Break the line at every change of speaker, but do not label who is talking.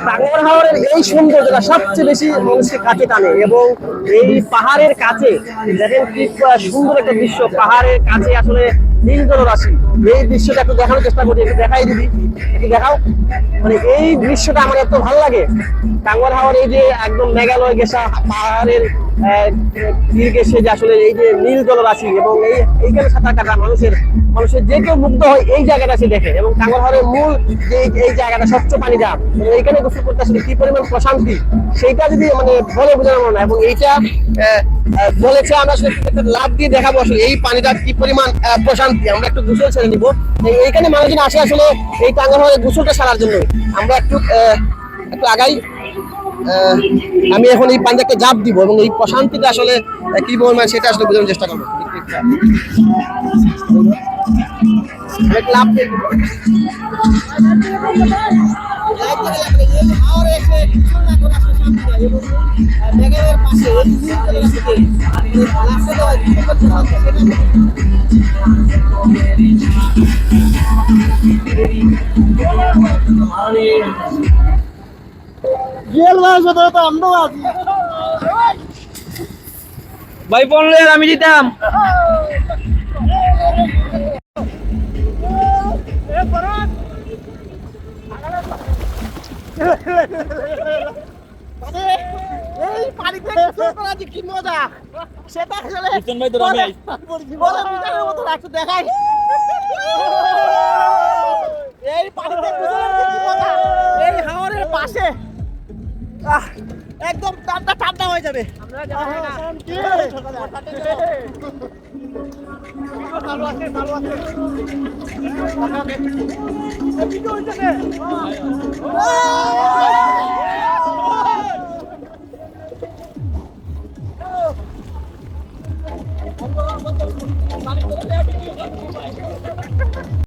টাঙ্গুয়ার হাওরের এই সৌন্দর্যটা সবচেয়ে বেশি মানুষকে কাছে টানে, এবং এই পাহাড়ের কাছে দেখেন কি সুন্দর একটা দৃশ্য। পাহাড়ের কাছে আসলে নীল জলরাশি, এই দৃশ্যটা একটু দেখানোর চেষ্টা করি, একটু দেখাই দিবি, একটু দেখাও। মানে এই দৃশ্যটা আমার এত ভালো লাগে। টাঙ্গুয়ার হাওর এই যে একদম মেঘালয় গেছা পাহাড়ের তীর ঘেঁষে যে আসলে এই যে নীল জলরাশি, এবং এইখানে সাঁতার কাটা মানুষের যে কেউ মুগ্ধ হয় এই জায়গাটা সে দেখে। এবং টাঙ্গুয়ার হাওরের মূল যে এই জায়গাটা স্বচ্ছ পানি যা, এইখানে গোসল করতে আসলে কি পরিমাণ প্রশান্তি, সেইটা যদি মানে বলে বোঝানো না। এবং এইটা বলেছে, আমরা আসলে একটা লাভ দিয়ে দেখাবো আসলে এই পানিটা কি পরিমাণ প্রশান্তি। আমরা একটু গোসল ছেড়ে নিবো। এইখানে মানুষজন আসে আসলে এই টাঙ্গুয়ার হাওরের গোসলটা সারার জন্য। আমরা একটু আগাই। আমি এখন এই পানিটাকে জাপ দিব, এবং এই প্রশান্তিটা আসলে কি পরিমাণ সেটা আসলে বোঝানোর চেষ্টা করবো। লাভ
ভাই 15 আমি দিতাম।
এই পানিতে গোসল করা যে কি মজা, সেটা আসলে একটু দেখাই। এই পানিতে গোসল করা কি মজা, এই হাওরের পাশে একদম ঠান্ডা ঠান্ডা হয়ে যাবে। ভালো আছে।